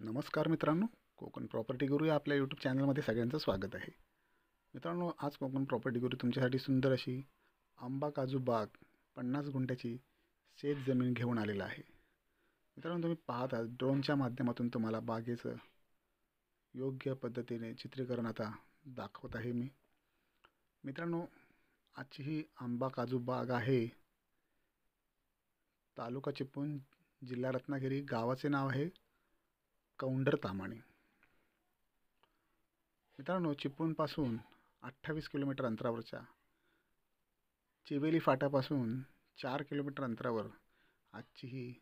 नमस्कार मित्रांनो, कोकण प्रॉपर्टी गुरु या आपल्या यूट्यूब चॅनलमध्ये सगळ्यांचं स्वागत आहे. मित्रांनो, आज कोकण प्रॉपर्टी गुरु तुमच्यासाठी सुंदर अशी आंबा काजू बाग 50 गुंठ्याची शेत जमीन घेऊन आलेला आहे. मित्रांनो, तुम्ही पाहत आहात ड्रोनच्या माध्यमातून तुम्हाला बागेचं योग्य पद्धतीने चित्रीकरण आता दाखवत आहे मी. मित्रांनो, आजची ही आंबा काजू बाग आहे तालुका चिपळूण, जिल्हा रत्नागिरी. गावाचे नाव आहे कौंडर तामाणे. मित्रांनो, चिपळूणपासून 28 किलोमीटर अंतरावरच्या चिवेली फाट्यापासून 4 किलोमीटर अंतरावर आजची ही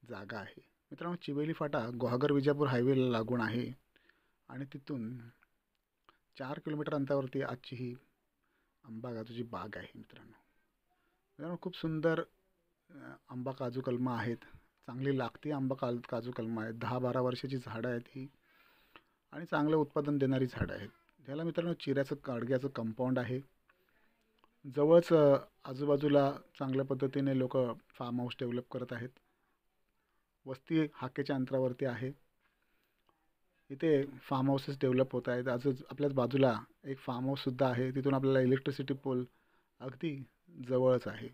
जागा आहे. मित्रांनो, चिवेली फाटा गुहागर विजापूर हायवेला लागून आहे आणि तिथून 4 किलोमीटर अंतरावरती आजची ही आंबा काजूची बाग आहे. मित्रांनो, खूप सुंदर आंबा काजू कलमं आहेत. चांगली लागती आंबा काजू कलमं आहेत. 10-12 वर्षाची झाडं आहेत ही आणि चांगलं उत्पादन देणारी झाडं आहेत. ह्याला मित्रांनो चिऱ्याचं काडग्याचं कंपाऊंड आहे. जवळच आजूबाजूला चांगल्या पद्धतीने लोक फार्म हाऊस डेव्हलप करत आहेत. वस्ती हाकेच्या अंतरावरती आहे. इथे फार्म हाऊसेस डेव्हलप होत आहेत. आजच आपल्याच बाजूला एक फार्म हाऊससुद्धा आहे. तिथून आपल्याला इलेक्ट्रिसिटी पोल अगदी जवळच आहे.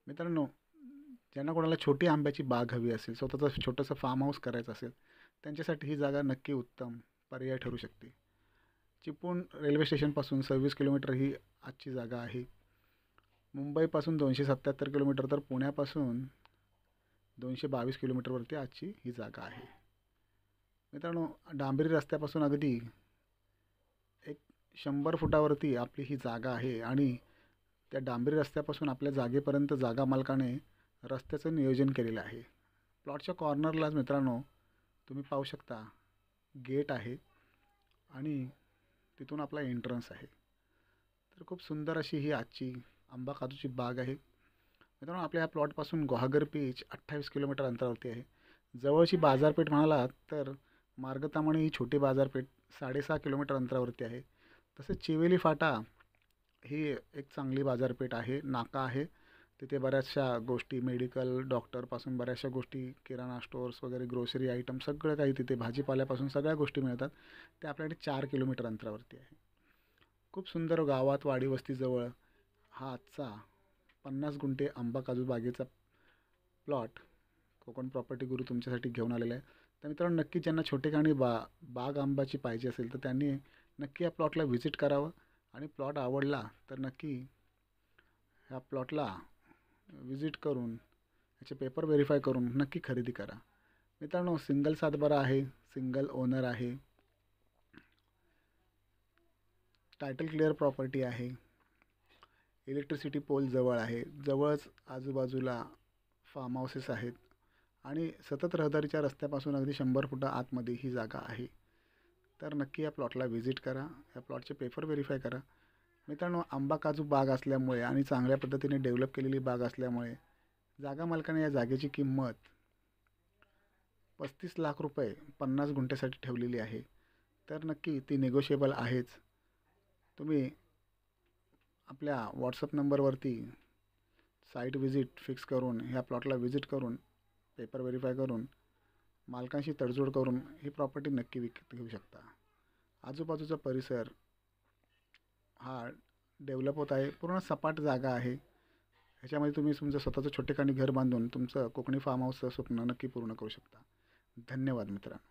मित्रांनो, ज्यांना कोणाला छोटी आंब्याची बाग हवी असेल, स्वतःचं छोटंसं फार्म हाऊस करायचं असेल, त्यांच्यासाठी ही जागा नक्की उत्तम पर्याय ठरू शकते. चिपळूण रेल्वे स्टेशनपासून 26 किलोमीटर ही आजची जागा आहे. मुंबईपासून 277 किलोमीटर, तर पुण्यापासून 222 किलोमीटरवरती आजची ही जागा आहे. मित्रांनो, डांबरी रस्त्यापासून अगदी एक 100 फुटावरती आपली ही जागा आहे आणि त्या डांबरी रस्त्यापासून आपल्या जागेपर्यंत जागा मालकाने रस्त्याचं नियोजन केलेलं आहे. प्लॉटच्या कॉर्नरलाच मित्रांनो तुम्ही पाहू शकता गेट आहे आणि तिथून आपला एंट्रन्स आहे. तर खूप सुंदर अशी ही आजची आंबा काजूची बाग आहे. मित्रांनो, आपल्या या प्लॉटपासून गुहागर बीच 28 किलोमीटर अंतरावरती आहे. जवळची बाजारपेठ म्हणालात तर मार्गतामाणे ही छोटी बाजारपेठ 6.5 किलोमीटर अंतरावरती आहे. तसेच चिवेली फाटा ही एक चांगली बाजारपेठ आहे. नाका आहे. तिथे बऱ्याचशा गोष्टी मेडिकल डॉक्टरपासून बऱ्याचशा गोष्टी, किराणा स्टोअर्स वगैरे, ग्रोसरी आयटम सगळं काही तिथे, भाजीपाल्यापासून सगळ्या गोष्टी मिळतात. ते आपल्याकडे 4 किलोमीटर अंतरावरती आहे. खूप सुंदर गावात वाडी वस्तीजवळ हा आजचा 50 गुंठे आंबा काजू बागेचा प्लॉट कोकण प्रॉपर्टी गुरु तुमच्यासाठी घेऊन आलेला आहे. तर मित्रांनो, नक्की ज्यांना छोटेखानी बाग आंब्याची पाहिजे असेल तर त्यांनी नक्की या प्लॉटला व्हिजिट करावं आणि प्लॉट आवडला तर नक्की ह्या प्लॉटला विजिट करून याचे पेपर व्हेरीफाय करून नक्की खरेदी करा. मित्रांनो, सिंगल सातबारा आहे, सिंगल ओनर आहे, टायटल क्लिअर प्रॉपर्टी आहे, इलेक्ट्रिसिटी पोल जवळ आहे, जवळच आजूबाजूला फार्म हाऊसेस आहेत आणि सतत रहदारीच्या रस्त्यापासून अगदी 100 फुटा आतमध्ये ही जागा आहे. तर नक्की या प्लॉटला व्हिजिट करा, या प्लॉटचे पेपर व्हेरीफाय करा. मित्रांनो, आंबा काजू बाग असल्यामुळे आणि चांगल्या पद्धतीने डेव्हलप केलेली बाग असल्यामुळे जागा मालकाने या जागेची किंमत 35 लाख रुपये 50 गुंठ्यासाठी ठेवलेली आहे. तर नक्की ती निगोशिएबल आहेच. तुम्ही आपल्या व्हॉट्सअप नंबरवरती साईट व्हिजिट फिक्स करून ह्या प्लॉटला व्हिजिट करून पेपर व्हेरीफाय करून मालकांशी तडजोड करून ही प्रॉपर्टी नक्की विकत घेऊ शकता. आजूबाजूचा परिसर हा डेव्हलप होत आहे. पूर्ण सपाट जागा आहे. ह्याच्यामध्ये तुम्ही तुमचं स्वतःचं छोटेखानी घर बांधून तुमचं कोकणी फार्म हाऊसचं स्वप्न नक्की पूर्ण करू शकता. धन्यवाद मित्रांनो.